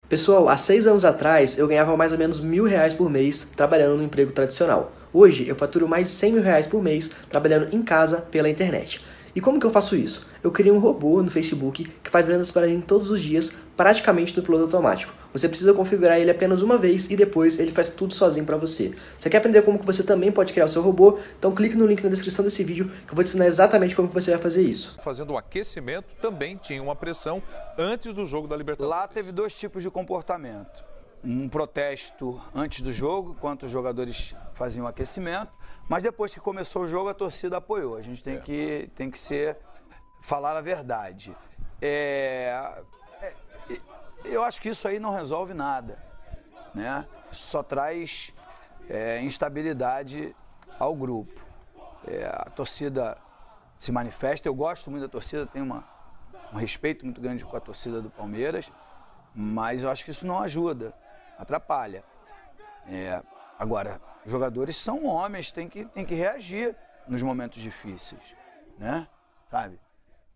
Pessoal, há 6 anos atrás eu ganhava mais ou menos R$ 1.000 por mês trabalhando no emprego tradicional. Hoje eu faturo mais de R$ 100.000 por mês trabalhando em casa pela internet. E como que eu faço isso? Eu criei um robô no Facebook que faz vendas para mim todos os dias, praticamente no piloto automático. Você precisa configurar ele apenas uma vez e depois ele faz tudo sozinho para você. Você quer aprender como que você também pode criar o seu robô? Então clique no link na descrição desse vídeo que eu vou te ensinar exatamente como que você vai fazer isso. Fazendo o aquecimento, também tinha uma pressão antes do jogo da Libertadores. Lá teve dois tipos de comportamento. Um protesto antes do jogo, enquanto os jogadores faziam o aquecimento, mas depois que começou o jogo, a torcida apoiou. A gente tem que falar a verdade. Eu acho que isso aí não resolve nada, né? Isso só traz instabilidade ao grupo. A torcida se manifesta, eu gosto muito da torcida, tenho um respeito muito grande com a torcida do Palmeiras, mas eu acho que isso não ajuda, atrapalha. Agora, jogadores são homens, tem que reagir nos momentos difíceis, né? Sabe?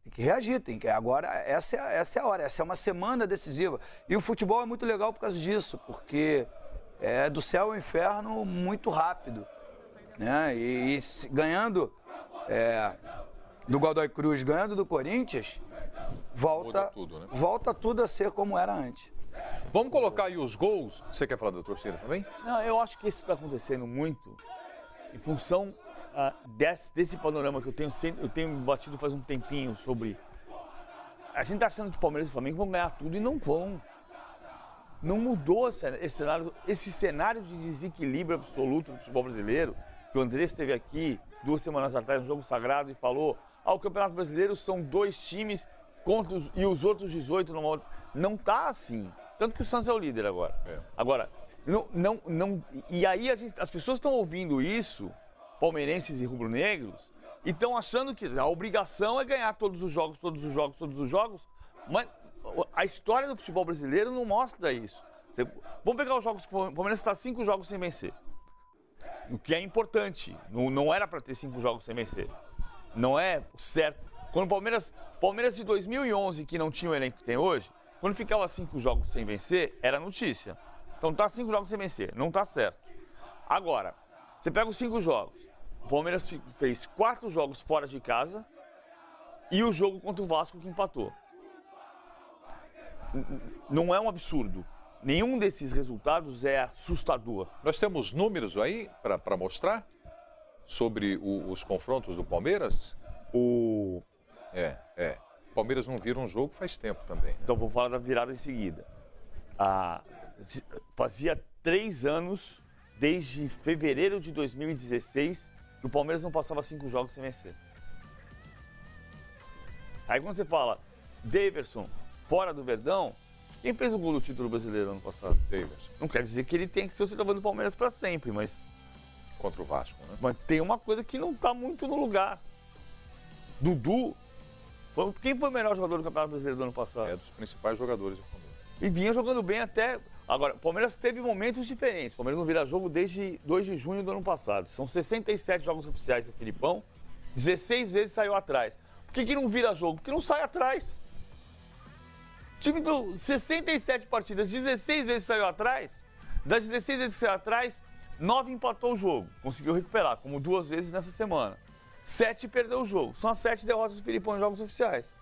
Tem que reagir, agora essa é a hora, essa é uma semana decisiva. E o futebol é muito legal por causa disso, porque é do céu ao inferno muito rápido, né? E ganhando do Godoy Cruz, ganhando do Corinthians, volta tudo, né? Volta tudo a ser como era antes. Vamos colocar aí os gols. Você quer falar da torcida também? Não, eu acho que isso está acontecendo muito em função desse panorama que eu tenho batido faz um tempinho sobre... A gente está achando que Palmeiras e Flamengo vão ganhar tudo e não vão. Não mudou esse cenário de desequilíbrio absoluto do futebol brasileiro, que o André esteve aqui 2 semanas atrás no Jogo Sagrado e falou: o Campeonato Brasileiro são 2 times e os outros 18 numa outra. Não tá assim. Tanto que o Santos é o líder agora. Agora, e aí as pessoas estão ouvindo isso, palmeirenses e rubro-negros, e estão achando que a obrigação é ganhar todos os jogos, mas a história do futebol brasileiro não mostra isso. Vamos pegar os jogos que o Palmeiras está 5 jogos sem vencer. O que é importante. Não era para ter 5 jogos sem vencer. Não é certo. Quando o Palmeiras de 2011, que não tinha o elenco que tem hoje, quando ficava 5 jogos sem vencer, era notícia. Então tá 5 jogos sem vencer, não tá certo. Agora, você pega os 5 jogos. O Palmeiras fez 4 jogos fora de casa e o jogo contra o Vasco que empatou. Não é um absurdo. Nenhum desses resultados é assustador. Nós temos números aí para mostrar sobre os confrontos do Palmeiras? O Palmeiras não vira um jogo faz tempo também. Então vamos falar da virada em seguida. Fazia 3 anos, desde fevereiro de 2016, que o Palmeiras não passava 5 jogos sem vencer. Aí quando você fala Daverson, fora do Verdão, quem fez o gol do título brasileiro ano passado? Daverson. Não quer dizer que ele tem que ser o centroavante do Palmeiras para sempre, mas... Contra o Vasco, né? Mas tem uma coisa que não está muito no lugar. Dudu, quem foi o melhor jogador do Campeonato Brasileiro do ano passado? É dos principais jogadores do Palmeiras. E vinha jogando bem até... Agora, o Palmeiras teve momentos diferentes. O Palmeiras não vira jogo desde 2 de junho do ano passado. São 67 jogos oficiais do Filipão, 16 vezes saiu atrás. Por que não vira jogo? Porque não sai atrás. Time do 67 partidas, 16 vezes saiu atrás. Das 16 vezes que saiu atrás, 9 empatou o jogo. Conseguiu recuperar, como 2 vezes nessa semana. 7 perdeu o jogo. São as 7 derrotas do Filipão em jogos oficiais.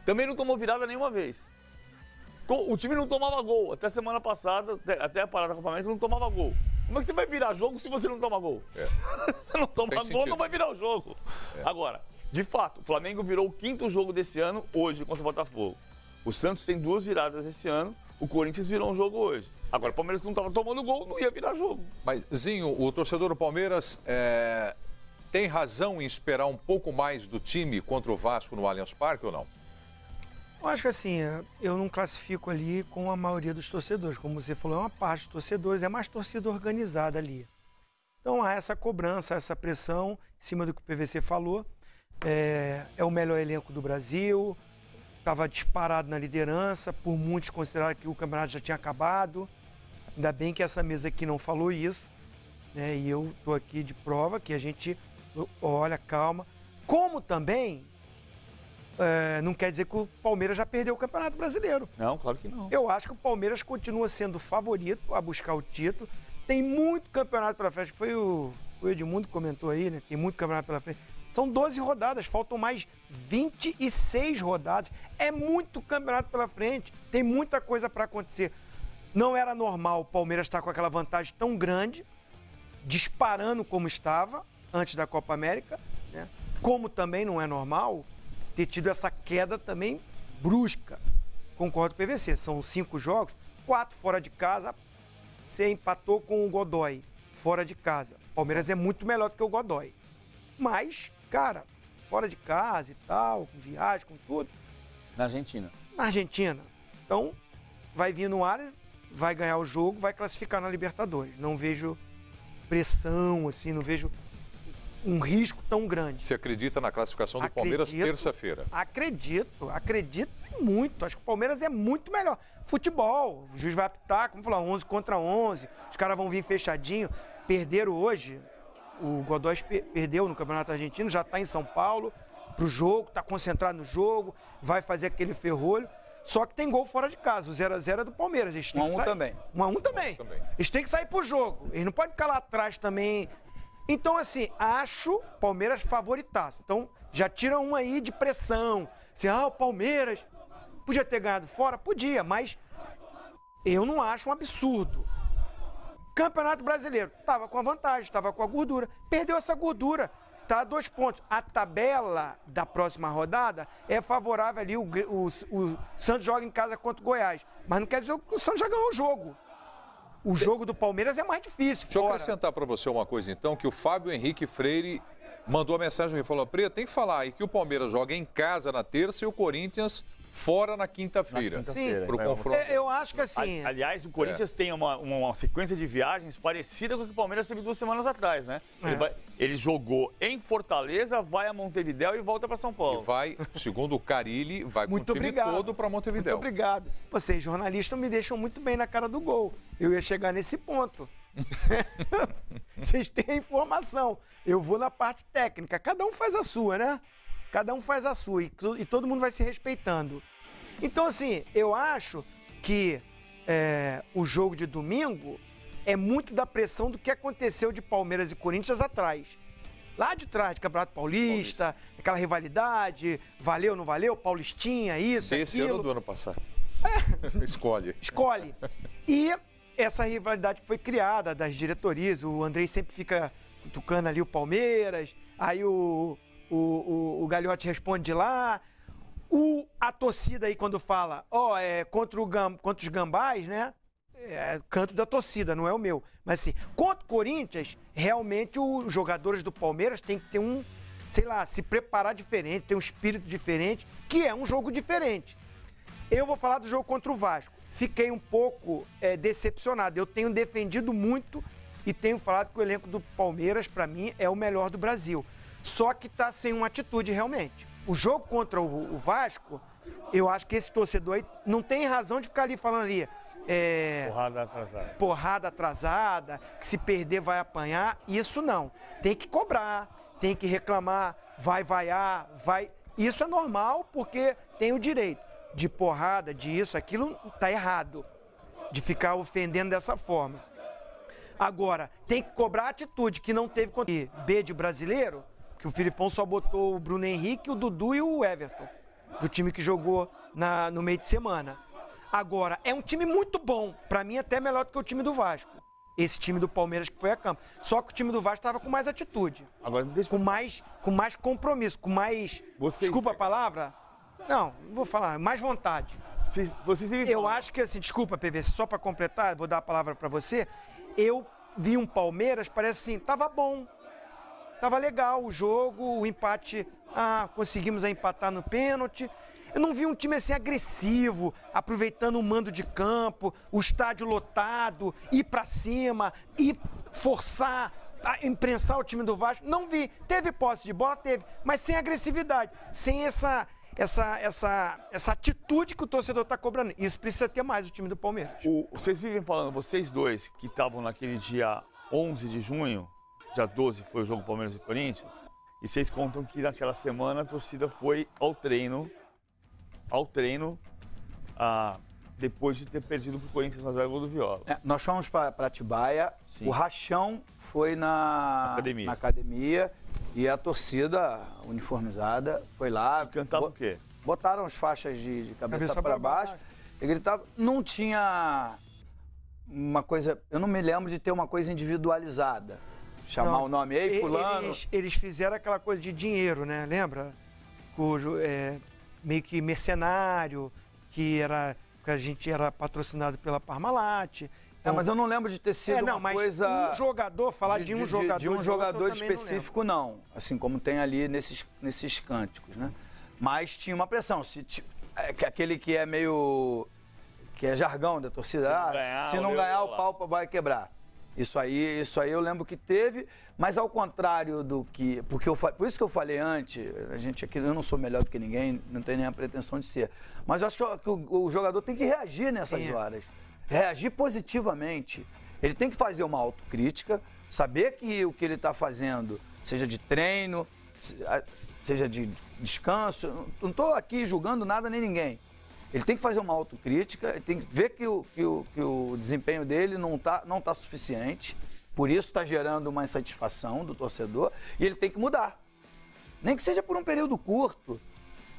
Também não tomou virada nenhuma vez. O time não tomava gol. Até semana passada, até a parada do acampamento, não tomava gol. Como é que você vai virar jogo se você não toma gol? Você não toma gol, não vai virar o jogo. Agora, de fato, o Flamengo virou o 5º jogo desse ano, hoje, contra o Botafogo. O Santos tem 2 viradas esse ano, o Corinthians virou um jogo hoje. Agora, o Palmeiras não estava tomando gol, não ia virar jogo. Mas, Zinho, o torcedor do Palmeiras tem razão em esperar um pouco mais do time contra o Vasco no Allianz Parque ou não? Eu acho que assim, eu não classifico ali com a maioria dos torcedores. Como você falou, é uma parte dos torcedores, é mais torcida organizada ali. Então há essa cobrança, essa pressão em cima do que o PVC falou. É o melhor elenco do Brasil, estava disparado na liderança, por muitos consideraram que o campeonato já tinha acabado. Ainda bem que essa mesa aqui não falou isso, né? E eu estou aqui de prova que a gente olha, calma. Como também não quer dizer que o Palmeiras já perdeu o Campeonato Brasileiro. Não, claro que não. Eu acho que o Palmeiras continua sendo favorito a buscar o título. Tem muito campeonato pela frente. Foi o Edmundo que comentou aí, né? Tem muito campeonato pela frente. São 12 rodadas, faltam mais 26 rodadas. É muito campeonato pela frente. Tem muita coisa para acontecer. Não era normal o Palmeiras estar com aquela vantagem tão grande, disparando como estava antes da Copa América, né? Como também não é normal ter tido essa queda também brusca. Concordo com o PVC, são 5 jogos, 4 fora de casa, você empatou com o Godoy, fora de casa. O Palmeiras é muito melhor do que o Godoy. Mas, cara, fora de casa e tal, com viagem, com tudo. Na Argentina. Na Argentina. Então, vai vir no ar, vai ganhar o jogo, vai classificar na Libertadores. Não vejo pressão, assim, não vejo um risco tão grande. Você acredita na classificação do Palmeiras terça-feira? Acredito muito. Acho que o Palmeiras é muito melhor. Futebol, o juiz vai apitar, como falar, 11 contra 11, os caras vão vir fechadinho. Perderam hoje, o Godoy perdeu no Campeonato Argentino, já está em São Paulo pro jogo, está concentrado no jogo, vai fazer aquele ferrolho. Só que tem gol fora de casa, o 0x0 é do Palmeiras. 1x1 também. 1x1 também. Eles têm que sair pro jogo, eles não podem ficar lá atrás também. Então, assim, acho Palmeiras favoritaço. Então, já tira um aí de pressão. Assim, o Palmeiras podia ter ganhado fora? Podia, mas eu não acho um absurdo. Campeonato Brasileiro, estava com a vantagem, estava com a gordura. Perdeu essa gordura, tá a 2 pontos. A tabela da próxima rodada é favorável ali, o Santos joga em casa contra o Goiás. Mas não quer dizer que o Santos já ganhou o jogo. O jogo do Palmeiras é mais difícil. Deixa eu acrescentar para você uma coisa, então, que o Fábio Henrique Freire mandou a mensagem e falou: Preto, tem que falar aí que o Palmeiras joga em casa na terça e o Corinthians fora na quinta-feira. Sim, para o confronto. Eu acho que assim... Aliás, o Corinthians tem uma sequência de viagens parecida com o que o Palmeiras teve 2 semanas atrás, né? Ele jogou em Fortaleza, vai a Montevidéu e volta para São Paulo. E vai, segundo o Carilli, vai com o time todo para Montevidéu. Muito obrigado. Vocês, jornalistas, me deixam muito bem na cara do gol. Eu ia chegar nesse ponto. Vocês têm a informação. Eu vou na parte técnica. Cada um faz a sua, né? Cada um faz a sua e todo mundo vai se respeitando. Então, assim, eu acho que o jogo de domingo é muito da pressão do que aconteceu de Palmeiras e Corinthians atrás. Lá de trás, de Campeonato Paulista, aquela rivalidade, valeu, não valeu, Paulistinha, isso, Esse aquilo. ano do ano passado. Escolhe. E essa rivalidade que foi criada das diretorias, o Andrei sempre fica cutucando ali o Palmeiras, aí o Gagliotti responde de lá, a torcida aí quando fala, contra os gambás, né? É canto da torcida, não é o meu. Mas assim, contra o Corinthians, realmente os jogadores do Palmeiras têm que ter se preparar diferente, ter um espírito diferente, que é um jogo diferente. Eu vou falar do jogo contra o Vasco. Fiquei um pouco decepcionado. Eu tenho defendido muito e tenho falado que o elenco do Palmeiras, para mim, é o melhor do Brasil. Só que tá sem uma atitude realmente. O jogo contra o Vasco, eu acho que esse torcedor aí não tem razão de ficar ali falando ali. Porrada atrasada, que se perder vai apanhar. Isso não. Tem que cobrar, tem que reclamar, vai vaiar, vai. Isso é normal porque tem o direito de porrada, de isso, aquilo tá errado. De ficar ofendendo dessa forma. Agora, tem que cobrar a atitude que não teve contra B de brasileiro, que o Filipão só botou o Bruno Henrique, o Dudu e o Everton, do time que jogou no meio de semana. Agora, é um time muito bom, pra mim até melhor do que o time do Vasco. Esse time do Palmeiras que foi a campo. Só que o time do Vasco estava com mais atitude. Agora, com mais compromisso, com mais... Desculpa a palavra? Não vou falar, mais vontade. Eu acho que assim, desculpa, PVC, só para completar, vou dar a palavra para você. Eu vi um Palmeiras, parece assim, tava bom. Tava legal o jogo, o empate, conseguimos empatar no pênalti. Eu não vi um time assim agressivo, aproveitando o mando de campo, o estádio lotado, ir para cima, ir forçar, imprensar o time do Vasco. Não vi. Teve posse de bola, teve, mas sem agressividade, sem essa atitude que o torcedor está cobrando. Isso precisa ter mais o time do Palmeiras. Vocês vivem falando, vocês dois que estavam naquele dia 11 de junho, dia 12 foi o jogo Palmeiras e Corinthians, E vocês contam que naquela semana a torcida foi ao treino, depois de ter perdido pro Corinthians na gol do Viola. Nós fomos para Atibaia, Sim. o Rachão foi na academia e a torcida uniformizada foi lá. E cantava o quê? Botaram as faixas de cabeça para baixo e gritavam. Não tinha uma coisa, eu não me lembro de ter uma coisa individualizada. Chamar o nome aí, fulano. Eles fizeram aquela coisa de dinheiro, né? Lembra? Meio que mercenário, que a gente era patrocinado pela Parmalat. Então, mas eu não lembro de ter sido uma coisa... um jogador, falar de um jogador... De um jogador específico, não. Assim como tem ali nesses cânticos, né? Mas tinha uma pressão. Aquele que é meio... que é jargão da torcida. Se não ganhar, o pau vai quebrar. Isso aí eu lembro que teve, mas ao contrário do que... Por isso que eu falei antes, a gente aqui, eu não sou melhor do que ninguém, não tenho nem a pretensão de ser. Mas eu acho que o jogador tem que reagir nessas horas. Reagir positivamente. Ele tem que fazer uma autocrítica, saber que o que ele está fazendo, seja de treino, seja de descanso, não estou aqui julgando nada nem ninguém. Ele tem que fazer uma autocrítica, ele tem que ver que o desempenho dele não tá suficiente, por isso está gerando uma insatisfação do torcedor, e ele tem que mudar. Nem que seja por um período curto.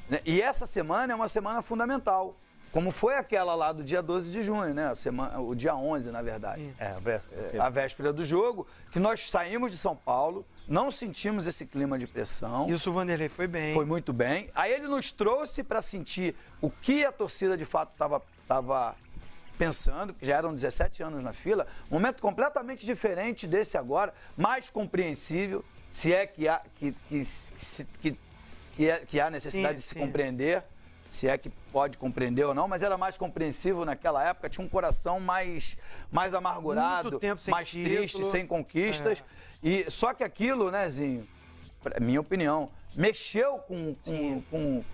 Né? E essa semana é uma semana fundamental, como foi aquela lá do dia 12 de junho, né? O dia 11, na verdade. A véspera. A véspera do jogo, que nós saímos de São Paulo, não sentimos esse clima de pressão. Isso o Vanderlei foi bem. Foi muito bem. Aí ele nos trouxe para sentir o que a torcida de fato estava pensando, que já eram 17 anos na fila, um momento completamente diferente desse agora, mais compreensível, se é que há necessidade de se compreender, se é que pode compreender ou não, mas era mais compreensível naquela época, tinha um coração mais amargurado, mais triste, sem conquistas. E só que aquilo, né, Zinho, minha opinião, mexeu com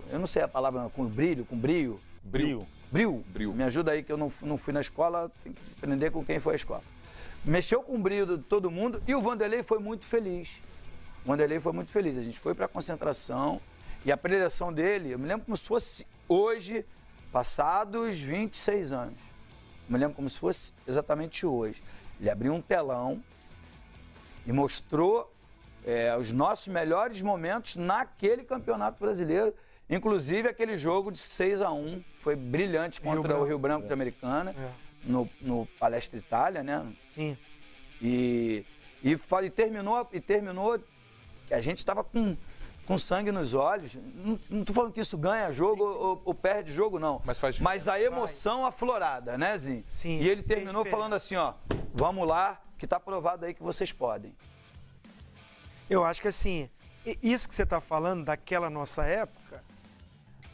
eu não sei a palavra, não, com brilho. Me ajuda aí que eu não fui na escola, tem que aprender com quem foi à escola. Mexeu com o brilho de todo mundo e o Vanderlei foi muito feliz. A gente foi para a concentração e a preleção dele, eu me lembro como se fosse hoje, passados 26 anos. Eu me lembro como se fosse exatamente hoje. Ele abriu um telão e mostrou os nossos melhores momentos naquele Campeonato Brasileiro, inclusive aquele jogo de 6-1, foi brilhante contra o Rio Branco de Americana, no Palestra Itália, né? Sim. E terminou, que a gente estava com sangue nos olhos. Não estou falando que isso ganha jogo ou perde jogo, não. Mas a emoção aflorada, né, Zinho? Sim. E ele terminou falando assim, ó, vamos lá, que tá provado aí que vocês podem. Eu acho que assim, isso que você está falando daquela nossa época,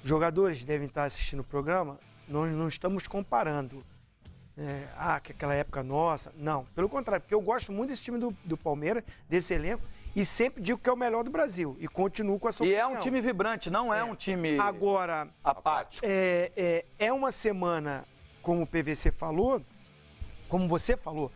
jogadores devem estar assistindo o programa, nós não estamos comparando. Que aquela época nossa. Não, pelo contrário, porque eu gosto muito desse time do Palmeiras, desse elenco, e sempre digo que é o melhor do Brasil. E continuo com essa opinião. E é um time vibrante, não é um time apático. É uma semana, como o PVC falou, como você falou,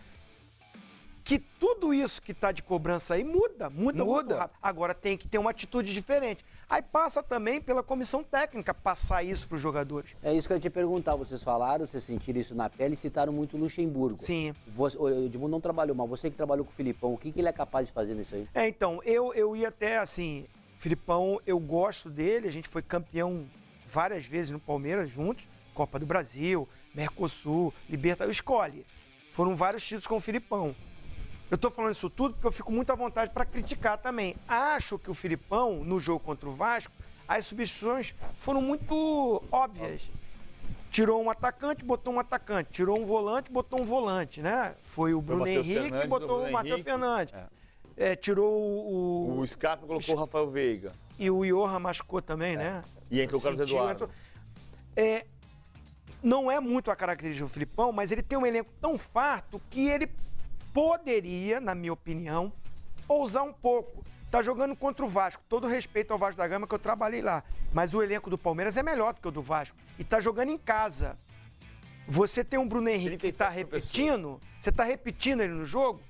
que tudo isso que está de cobrança aí muda muito rápido. Agora tem que ter uma atitude diferente. Aí passa também pela comissão técnica passar isso para os jogadores. É isso que eu ia te perguntar. Vocês falaram, vocês sentiram isso na pele e citaram muito o Luxemburgo. Sim. O Edmundo não trabalhou, mas você que trabalhou com o Filipão, o que ele é capaz de fazer nisso aí? Então, eu ia até assim, Filipão, eu gosto dele, a gente foi campeão várias vezes no Palmeiras juntos, Copa do Brasil, Mercosul, Libertadores, escolhe. Foram vários títulos com o Filipão. Eu tô falando isso tudo porque eu fico muito à vontade para criticar também. Acho que o Filipão, no jogo contra o Vasco, as substituições foram muito óbvias. Tirou um atacante, botou um atacante. Tirou um volante, botou um volante, né? Foi o Bruno Henrique, botou o Matheus Fernandes. Tirou o Scarpa colocou o Rafael Veiga. E o Johan machucou também, né? E entrou o Carlos Eduardo. Não é muito a característica do Filipão, mas ele tem um elenco tão farto que ele poderia, na minha opinião, ousar um pouco. Tá jogando contra o Vasco. Todo respeito ao Vasco da Gama, que eu trabalhei lá. Mas o elenco do Palmeiras é melhor do que o do Vasco. E tá jogando em casa. Você tem um Bruno Henrique que tá repetindo, você tá repetindo ele no jogo,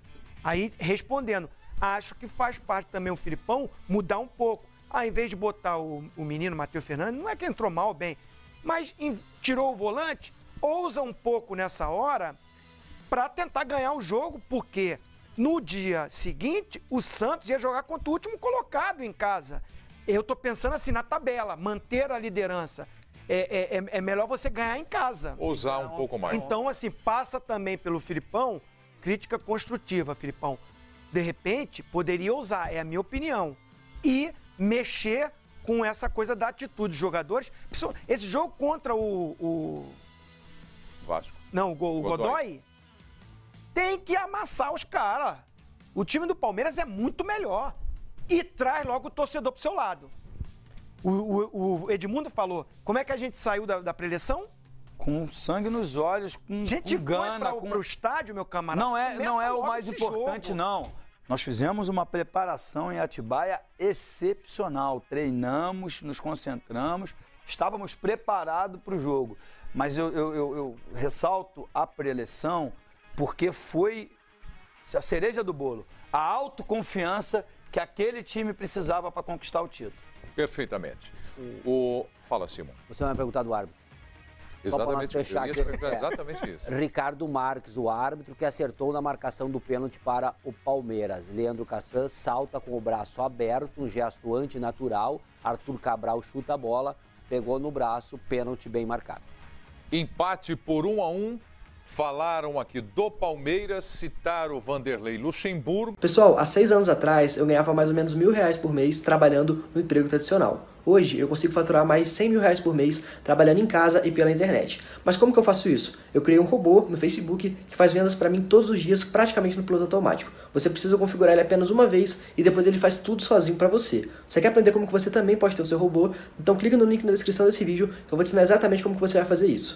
aí respondendo. acho que faz parte também o Filipão mudar um pouco. Em vez de botar o menino Matheus Fernandes, não é que entrou mal bem, mas tirou o volante, ousa um pouco nessa hora para tentar ganhar o jogo, porque no dia seguinte o Santos ia jogar contra o último colocado em casa. Eu tô pensando assim, na tabela, manter a liderança. É melhor você ganhar em casa. Ousar um pouco mais. Então, assim, passa também pelo Filipão, crítica construtiva, Filipão. De repente, poderia ousar, é a minha opinião. E mexer com essa coisa da atitude dos jogadores. Esse jogo contra o Vasco. Não, o Godoy tem que amassar os caras. O time do Palmeiras é muito melhor. E traz logo o torcedor pro seu lado. O Edmundo falou, como é que a gente saiu da preleção? Com sangue nos olhos, com gana. Foi pro estádio, meu camarada. Não é o mais importante, não. Nós fizemos uma preparação em Atibaia excepcional. Treinamos, nos concentramos, estávamos preparados para o jogo. Mas eu ressalto a preleção porque foi a cereja do bolo. A autoconfiança que aquele time precisava para conquistar o título. Perfeitamente. Fala, Simon. Você vai me perguntar do árbitro. Exatamente, exatamente isso. Ricardo Marques, o árbitro que acertou na marcação do pênalti para o Palmeiras. Leandro Castan salta com o braço aberto, um gesto antinatural. Arthur Cabral chuta a bola, pegou no braço, pênalti bem marcado. Empate por 1-1. Falaram aqui do Palmeiras, citaram o Vanderlei Luxemburgo. Pessoal, há 6 anos atrás eu ganhava mais ou menos R$1.000 por mês trabalhando no emprego tradicional. Hoje eu consigo faturar mais R$100.000 por mês trabalhando em casa e pela internet. Mas como que eu faço isso? Eu criei um robô no Facebook que faz vendas para mim todos os dias, praticamente no piloto automático. Você precisa configurar ele apenas uma vez e depois ele faz tudo sozinho para você. Você quer aprender como que você também pode ter o seu robô? Então clica no link na descrição desse vídeo que eu vou te ensinar exatamente como que você vai fazer isso.